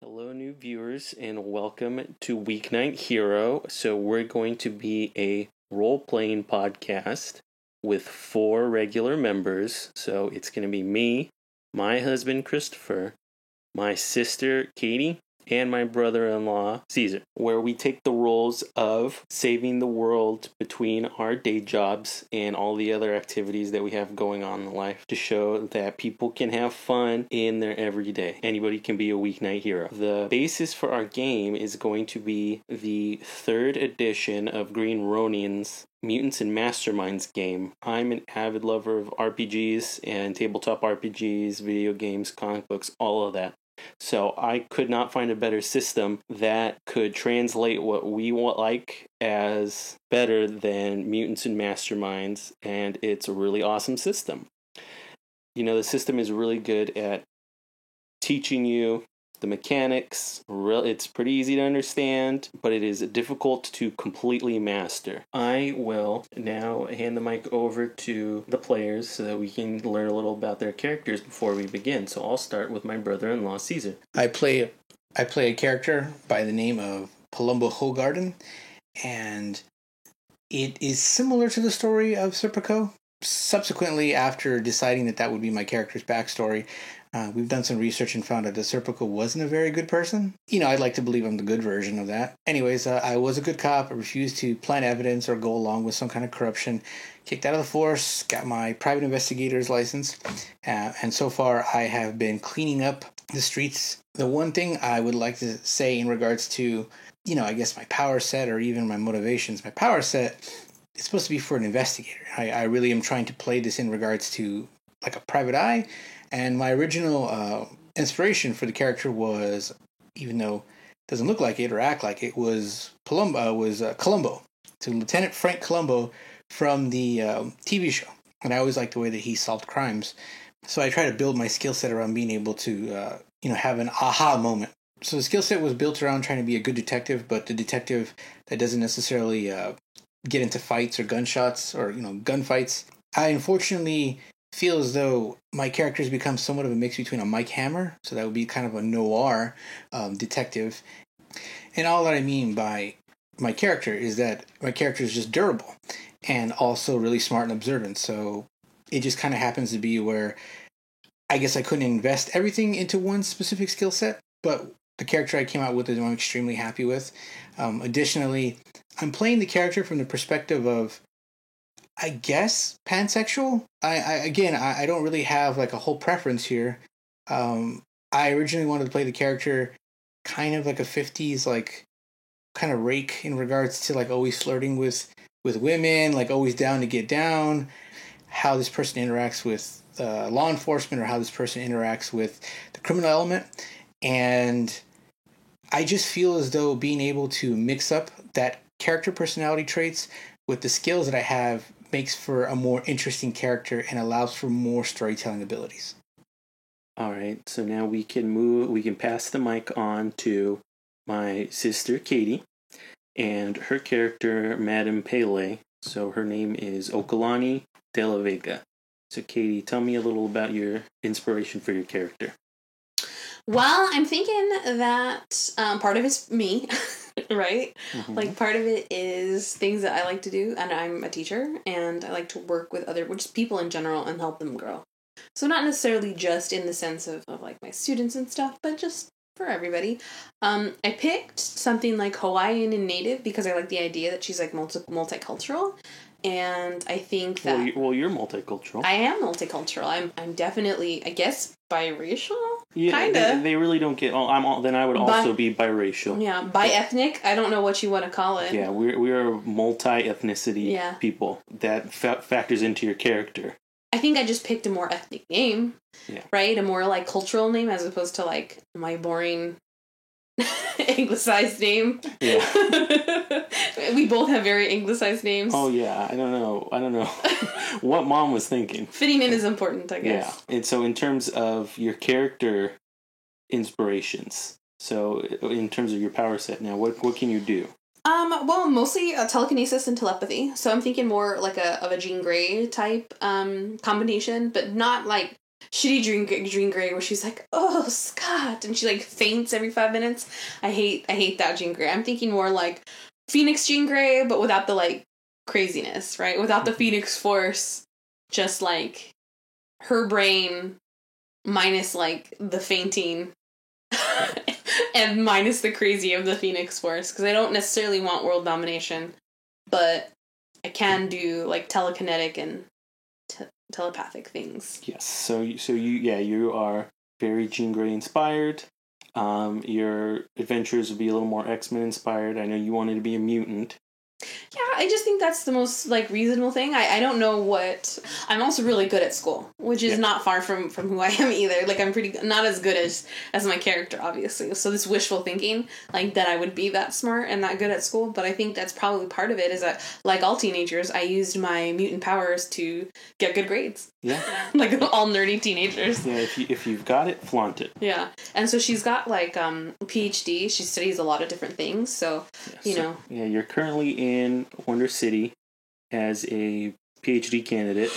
Hello, new viewers, and welcome to Weeknight Hero. So, we're going to be a role playing podcast with 4 regular members. So, it's going to be me, my husband Christopher, my sister Katie, and my brother-in-law Caesar, where we take the roles of saving the world between our day jobs and all the other activities that we have going on in life to show that people can have fun in their everyday. Anybody can be a weeknight hero. The basis for our game is going to be the 3rd edition of Green Ronin's Mutants and Masterminds game. I'm an avid lover of RPGs and tabletop RPGs, video games, comic books, all of that. So I could not find a better system that could translate what we like as better than Mutants and Masterminds, and it's a really awesome system. You know, the system is really good at teaching you the mechanics. It's pretty easy to understand, but it is difficult to completely master. I will now hand the mic over to the players so that we can learn a little about their characters before we begin. So I'll start with my brother-in-law, Caesar. I play a character by the name of Palumbo Hogarden, and it is similar to the story of Serpico. Subsequently, after deciding that would be my character's backstory, we've done some research and found out that Serpico wasn't a very good person. You know, I'd like to believe I'm the good version of that. Anyways, I was a good cop. I refused to plant evidence or go along with some kind of corruption. Kicked out of the force, got my private investigator's license, and so far I have been cleaning up the streets. The one thing I would like to say in regards to, you know, I guess my power set or even my motivations, my power set is supposed to be for an investigator. I really am trying to play this in regards to like a private eye. And my original inspiration for the character was, even though it doesn't look like it or act like it, was Columbo. So Lieutenant Frank Columbo from the TV show. And I always liked the way that he solved crimes. So I try to build my skill set around being able to, have an aha moment. So the skill set was built around trying to be a good detective, but the detective that doesn't necessarily get into fights or gunshots or, gunfights. I unfortunately feel as though my character has become somewhat of a mix between a Mike Hammer, so that would be kind of a noir detective. And all that I mean by my character is that my character is just durable and also really smart and observant. So it just kind of happens to be where I guess I couldn't invest everything into one specific skill set, but the character I came out with is one I'm extremely happy with. Additionally, I'm playing the character from the perspective of, I guess, pansexual. I don't really have like a whole preference here. I originally wanted to play the character kind of like a 50s like kind of rake in regards to like always flirting with women, like always down to get down, how this person interacts with law enforcement or how this person interacts with the criminal element. And I just feel as though being able to mix up that character personality traits with the skills that I have makes for a more interesting character and allows for more storytelling abilities. All right, so now we can pass the mic on to my sister Katie and her character Madame Pele. So her name is Okalani de la Vega. So Katie, tell me a little about your inspiration for your character. Well, I'm thinking that part of it's me, right? Mm-hmm. Like, part of it is things that I like to do, and I'm a teacher, and I like to work with just people in general and help them grow. So not necessarily just in the sense of like my students and stuff, but just for everybody. I picked something like Hawaiian and Native because I like the idea that she's like multicultural. And I think that... Well, you're multicultural. I am multicultural. I'm definitely, I guess, biracial? Yeah, Kinda. They really don't get... then I would also be biracial. Yeah, bi-ethnic? I don't know what you want to call it. Yeah, we're multi-ethnicity people. That factors into your character. I think I just picked a more ethnic name. Yeah. Right? A more, like, cultural name as opposed to, like, my boring... anglicized name. Yeah. We both have very anglicized names. Oh yeah, I don't know what mom was thinking. Fitting in is important, I guess. Yeah. And so in terms of your character inspirations, so in terms of your power set now, what can you do? Well, mostly telekinesis and telepathy. So I'm thinking more like of a Jean Grey type combination, but not like shitty Jean Grey where she's like, oh, Scott, and she like faints every 5 minutes. I hate that Jean Grey. I'm thinking more like Phoenix Jean Grey, but without the like craziness, right? Without the Phoenix Force, just like her brain minus like the fainting and minus the crazy of the Phoenix Force, because I don't necessarily want world domination, but I can do like telekinetic and telepathic things. Yes. So you are very Jean Grey inspired. Your adventures would be a little more X-Men inspired. I know you wanted to be a mutant. Yeah, I just think that's the most, like, reasonable thing. I don't know what... I'm also really good at school, which is not far from who I am either. Like, I'm not as good as my character, obviously. So this wishful thinking, like, that I would be that smart and that good at school, but I think that's probably part of it, is that, like all teenagers, I used my mutant powers to get good grades. Yeah. Like, all nerdy teenagers. Yeah, if you've got it, flaunt it. Yeah. And so she's got, like, PhD. She studies a lot of different things, so, you know. Yeah, you're currently in Wonder City as a PhD candidate.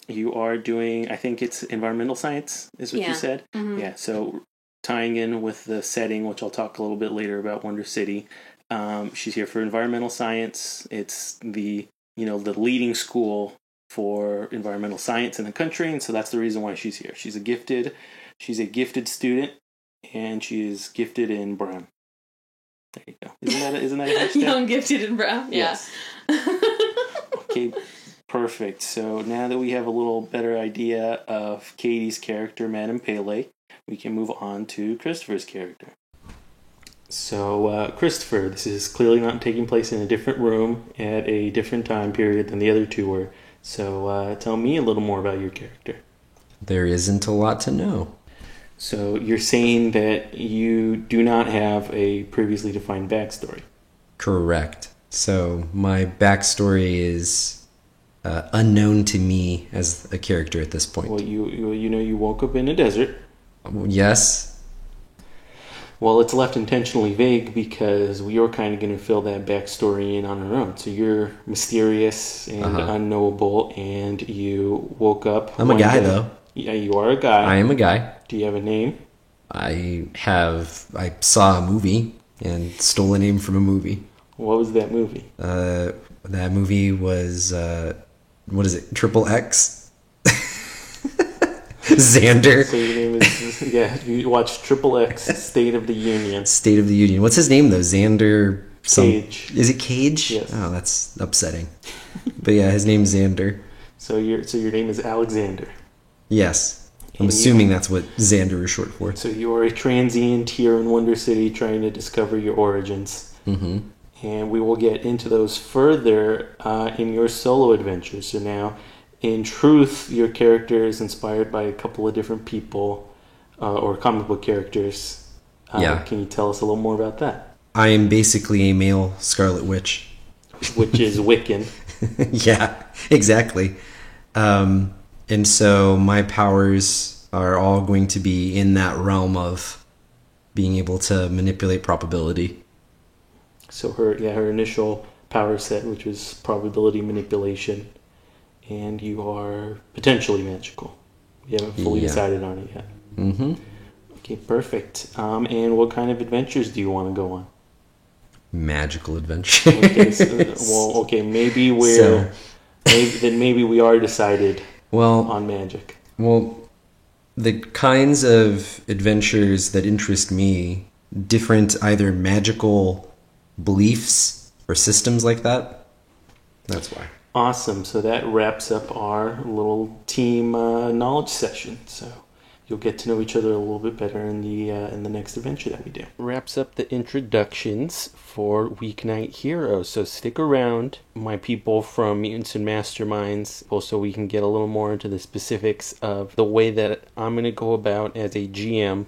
You are doing, I think it's environmental science, is what you said? Mm-hmm. Yeah, so tying in with the setting, which I'll talk a little bit later about Wonder City. She's here for environmental science. It's the leading school for environmental science in the country, and so that's the reason why she's here. She's a gifted student, and she is gifted in brown. There you go. Isn't that a hashtag? Young, gifted, and brown. Yeah. Yes. Okay, perfect. So now that we have a little better idea of Katie's character, Madame Pele, we can move on to Christopher's character. So, Christopher, this is clearly not taking place in a different room at a different time period than the other two were. So, tell me a little more about your character. There isn't a lot to know. So, you're saying that you do not have a previously defined backstory. Correct. So, my backstory is unknown to me as a character at this point. Well, you woke up in a desert. Yes. Well, it's left intentionally vague because we are kind of going to fill that backstory in on our own. So you're mysterious and unknowable, and you woke up. I'm a guy, though. Yeah, you are a guy. I am a guy. Do you have a name? I saw a movie and stole a name from a movie. What was that movie? That movie was, what is it, Triple X? Xander. So your name is, you watched Triple X, State of the Union. State of the Union. What's his name, though? Xander... Cage. Is it Cage? Yes. Oh, that's upsetting. But yeah, his name's Xander. So your name is Alexander. Yes. I'm assuming that's what Xander is short for. So you are a transient here in Wonder City trying to discover your origins. Mm-hmm. And we will get into those further in your solo adventures. So now, in truth, your character is inspired by a couple of different people or comic book characters. Can you tell us a little more about that? I am basically a male Scarlet Witch. Which is Wiccan. Yeah, exactly. And so my powers are all going to be in that realm of being able to manipulate probability. So her initial power set, which was probability manipulation, and you are potentially magical. You haven't fully decided on it yet. Mm-hmm. Okay, perfect. And what kind of adventures do you want to go on? Magical adventures. Okay, maybe maybe we are decided on magic. Well, the kinds of adventures that interest me, different either magical beliefs or systems like that. That's why. Awesome. So that wraps up our little team knowledge session. So you'll get to know each other a little bit better in the next adventure that we do. Wraps up the introductions for Weeknight Hero. So stick around, my people from Mutants and Masterminds, also we can get a little more into the specifics of the way that I'm going to go about as a GM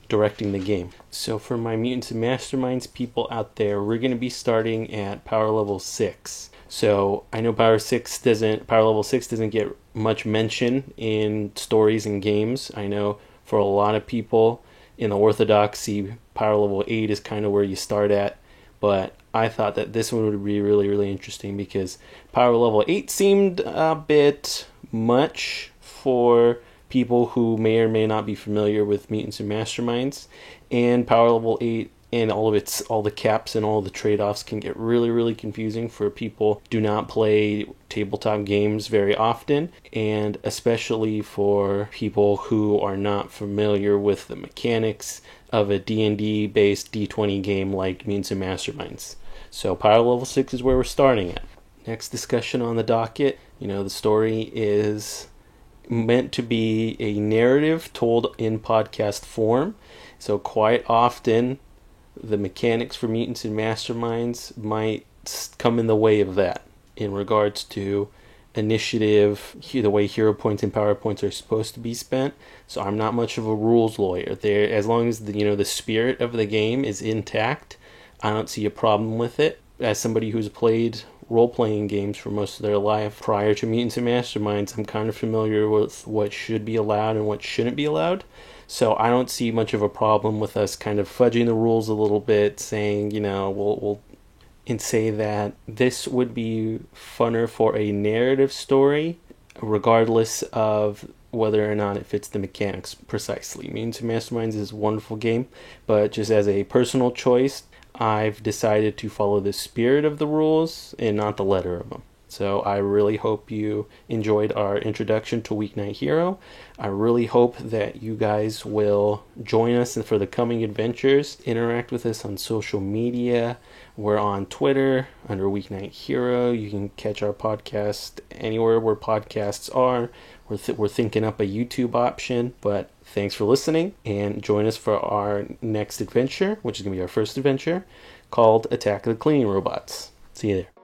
directing the game. So for my Mutants and Masterminds people out there, we're going to be starting at power level 6. So I know power level 6 doesn't get much mention in stories and games. I know for a lot of people in the Orthodoxy, power level 8 is kind of where you start at. But I thought that this one would be really, really interesting because power level 8 seemed a bit much for people who may or may not be familiar with Mutants and Masterminds. And Power Level 8 and all the caps and all the trade-offs can get really, really confusing for people who do not play tabletop games very often, and especially for people who are not familiar with the mechanics of a D&D based D20 game like Mutants and Masterminds. So Power Level 6 is where we're starting at. Next discussion on the docket, the story is meant to be a narrative told in podcast form. So quite often the mechanics for Mutants and Masterminds might come in the way of that in regards to initiative, the way hero points and power points are supposed to be spent. So I'm not much of a rules lawyer. There, as long as the spirit of the game is intact, I don't see a problem with it. As somebody who's played role-playing games for most of their life prior to Mutants and Masterminds, I'm kind of familiar with what should be allowed and what shouldn't be allowed. So I don't see much of a problem with us kind of fudging the rules a little bit, saying, we'll and say that this would be funner for a narrative story, regardless of whether or not it fits the mechanics precisely. Mutants and Masterminds is a wonderful game, but just as a personal choice, I've decided to follow the spirit of the rules and not the letter of them. So I really hope you enjoyed our introduction to Weeknight Hero. I really hope that you guys will join us for the coming adventures. Interact with us on social media. We're on Twitter under Weeknight Hero. You can catch our podcast anywhere where podcasts are. We're thinking up a YouTube option, but thanks for listening, and join us for our next adventure, which is going to be our first adventure, called Attack of the Cleaning Robots. See you there.